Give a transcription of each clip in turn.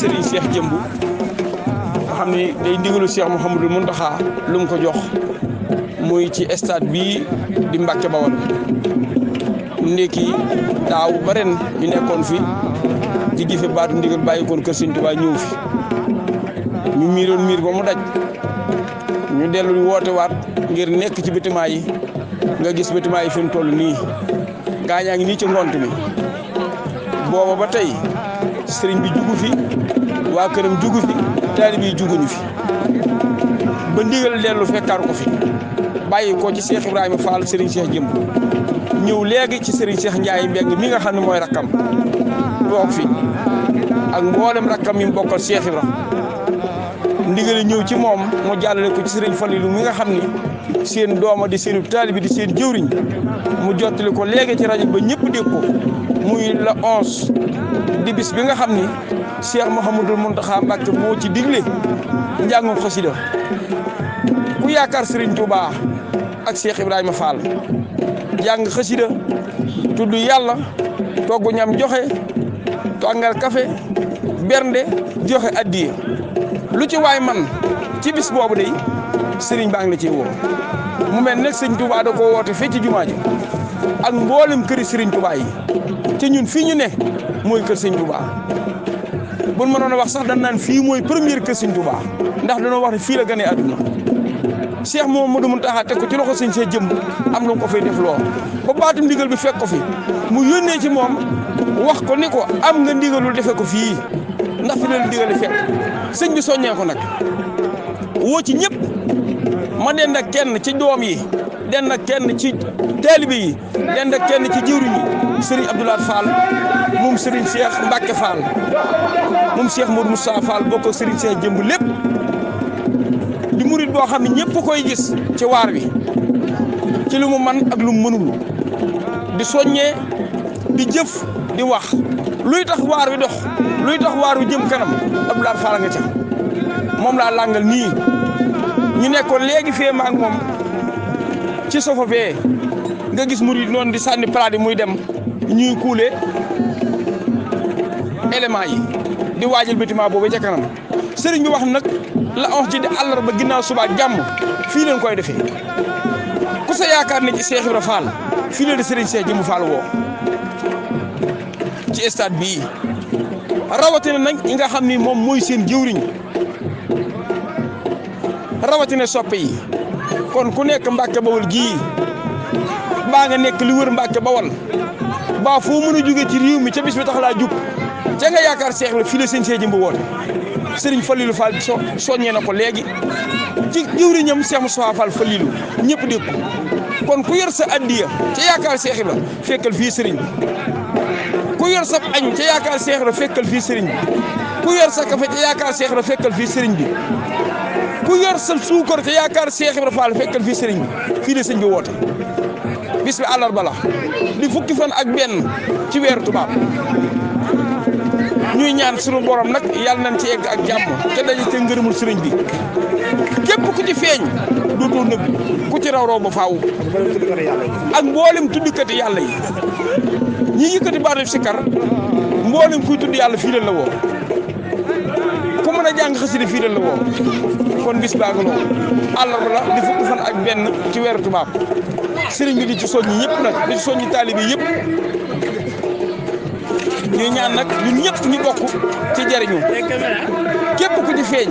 Serigne Cheikh Jëmb nga xam ne day ndigalu Cheikh Mouhamadou Mountakha lu mu ko jox muy ci stade bii di Mbàkke Bawol ndekki daaw ba ren ñu nekkoon fi di jëfe baatu ndigal bàyyikoon kër Sëñ Tuubaa ñëw fi ñu miiroon miir ba mu daj ñu dellu woote waat ngir nekk ci bâtiment yi nga gis bâtiment yi fi mu toll nii gaañaa ngi nii ci ngont mi booba ba tey sëriñ bi jugu fi waa këram jugu fi taalibe yi juguñu fi ba ndigal dellu fekkaar ko fi bàyyi ko ci Cheikh Ibrahima Fall Serigne Cheikh Jëmb ñëw léegi ci Serigne Cheikh Ndiaye Mbeng mi nga xam ne mooy rakkam toog fi ak mboolem rakkam yi mu bokkal Cheikh Ibrahima ndigal ñëw ci moom mu jàllale ko ci Serigne Falilou mi nga xam ni seen dooma di seen taalibe di seen jëwriñ mu jottali ko léegi ci rajo ba ñëpp dégg ko muy la 11 di bis bi nga xam ni Cheikh Mouhamadou Mountakha Mbacké moo ci digle njàngum xasida ku yaakaar Serigne Touba ak Cheikh Ibrahima Fall jàng xasida tudd yàlla togg ñam joxe tàngal café bernde joxe addiye lu ci waay man ci bis boobu day Serigne baa ngi la ciy woo mu mel nag Serigne Touba da koo woote fii ci jumaa ji ak mboolem këri Serigne Touba yi te ñun fii ñu ne mooy kër Serigne Touba buñ mënoon a wax sax dañ naan fii mooy première kër Serigne Touba ndax dañoo wax ne fii la gënee àdduna Cheikh Mouhamadou Mountakha teg ko ci loxo Serigne Cheikh Jëmb am lu ko fay def loo ba baatum ndigal bi fekk ko fi mu yónnee ci moom wax ko ni ko am nga ndigalul defee ko fii ndax fi leen ndigal fekk sëñ bi soññee ko nag woo ci ñëpp ma dend ak kenn ci doom yi dend ak kenn ci taalibe yi dend ak kenn ci jëwriñ yi Serigne Abdoulaye Fall moom Serigne Cheikh Mbacke Fall moom Cheikh Modou Moussa Fall bokk ak Serigne Cheikh Jëmb lépp di murit boo xam ne ñëpp koy gis ci waar wi ci lu mu man ak lu mu mënul di soññee di jëf di wax luy tax waar wi dox luy tax waar wi jëm kanam Abdoulaye Fall nga ca moom laa làngal nii ñu nekkoon léegi fee ma ak moom ci sofa fee nga gis murit noonu di sànni palaat yi muy dem ñuy kuule éléments yi di waajal bâtiment boobu ca kanam sëriñ bi wax nag la wax ci di àllarba ginnaaw suba jàmm fii leen koy defee ku sa yaakaar ne ci Cheikh Ibra Fall fii leen di Serigne Cheikh Jëmb Fall woo ci stade bii rawatina nag ñi nga xam ni moom mooy seen jëwriñ rawatina soppe yi kon ku nekk Mbàkke Bawol gii baa nga nekk li wër Mbàkke Bawol baa foo mën a jóge ci réew mi ca bis bi tax laa jug ca nga yaakaar Cheikh la fii la seen Cheikh Jëmb woote Serigne Falilou Fall soññee na ko léegi ci jëwriñam Cheikh Moussa Fall Falilou ñëpp dégg ko kon ku yor sa addiya ca yaakaar Cheikh la fekkal fii Serigne bi ku yor sa añ ca yaakaar Cheikh la fekkal fii Serigne bi ku yor sa café ca yaakaar Cheikh la fekkal fii Serigne bi ku yor sa suukar ca yaakaar Cheikh Ibra Fall fekkal fii Serigne bi fii la sëñ bi woote bis bi àllarba la di fukki fan ak benn ci weeru tubaab ñuy ñaan sunu borom nag yàlla nañ ci egg ak jàmm te daje te ngërëmul sëriñ bi képp ku ci feeñ dootoo nëbb ku ci raw ba faaw ak mboolem tuddkati yàlla yi ñi yëkkati baatu sikar mboolem kuy tudd yàlla fii la woo ku mën a jàng xasida fii la woo kon bis baa nga noonu àllarba la di fukki fan ak benn ci weeru tubaab sëriñ bi di ci soññi ñëpp nag di ci soññi taalibe yëpp ñuy ñaan nag ñun ñëpp ñu bokk ci jariñu képp ku ci feeñ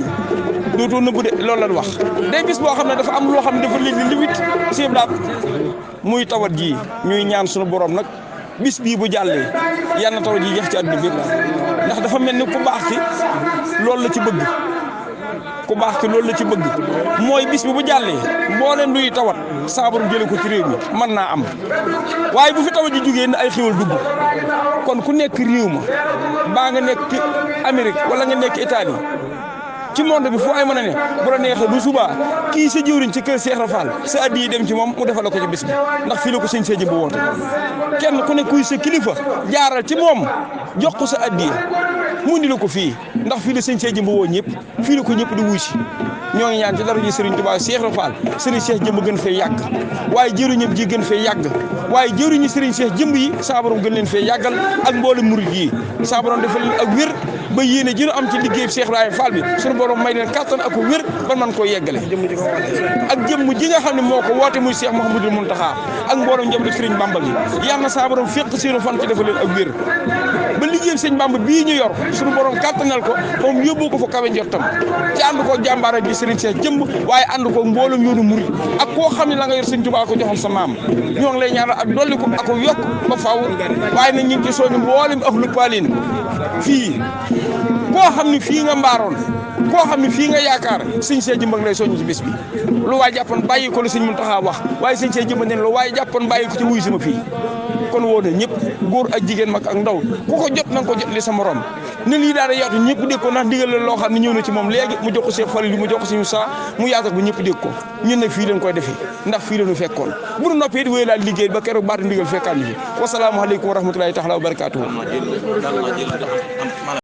dootoo nëbbu de loolu la wax day bis boo xam ne dafa am loo xam ne dafa leen di limite si blaat muy tawat ji ñuy ñaan sunu borom nag bis bii bu jàllee yal na tawat ji jeex ci àdduna bi ndax dafa mel ni ku baax ki loolu la ci bëgg ku baax ki loolu la ci bëgg mooy bis bi bu jàllee mbooleem luy tawat saabaru jële ko ci réew mi mën naa am waaye bu fi tawat ji jógee na ay xéwal dugg kon ku nekk réew ma baa nga nekk Amérique wala nga nekk Italie ci monde bi fu ay mën a ne bu la neexee bu subaa kii sa jëwriñ ci kër Cheikh Rafal sa addi yi dem ci moom mu defal la ko ci bis bi ndax fii la ko sëñ Cheikh Jëmb woote kenn ku ne kuy sa kilifa jaaral ci moom jox ko sa addi mu indi la ko fii ndax fii la sëñ Cheikh Jëmb woo ñëpp fii la ko ñëpp di wuy si ñoo ngi ñaan ci dara ji Serigne Touba Cheikh Rafal Serigne Cheikh jëmb gën fee yàgg waaye jëriñam ji gën fee yàgg waaye jëriñu Serigne Cheikh jëmb yi saa borom gën leen fee yàggal ak mboolem murid yi saa borom defal leen ak wér ba yéene ji am ci liggéey Cheikh Ibrahima Fall bi suñu borom may leen kattan ak wér ba man koo yeggale ak jëmm ji nga xam ne moo ko woote muy Cheikh Mouhamadoul Mountakha ak mboolem njabootu Serigne Bamba gi yàlla na saa borom féq seenu fan ci defal leen ak wér ba liggéey Serigne Bamba bii ñu yor suñu borom kattanal ko moom yóbbu ko fa kawe njortam ci ànd koo jàmbaara ji Serigne Cheikh jëmb waaye ànd ko mboolem yoonu murid ak koo xam ne la nga yor Serigne Touba ko joxoon sa maam ñoo ngi lay ñaanal ak dolli ko ak yokk ba faaw waaye nag ñu ngi ci soñu mboolem ahlu Palin fii koo xam ne fii nga mbaaroon koo xam ne fii nga yaakaar sëñ Cheikh Jëmb lay soññ ci bés bi lu waay jàppoon bàyyi ko lu sëñ Mountakha wax waaye sëñ Cheikh Jëmb ne lu waay jàppoon bàyyi ko ci wuyu sama fii kon woo na ñëpp góor ak jigéen mag ak ndaw ku ko jot na nga ko jot li sa morom ne lii daal di yaatu ñëpp dégg ko ndax ndigal la loo xam ne ñëw na ci moom léegi mu jox ko Cheikh Falilou mu jox ko suñu saa mu yaatal ko ñëpp dégg ko ñun nag fii lañ koy defee ndax fii la ñu fekkoon bu nu noppee di wéy laal liggéey ba keroog baatu ndigal fekkaan ñu fi wasalaamualeykum wa rahmatulahi taala wa barakaatuhu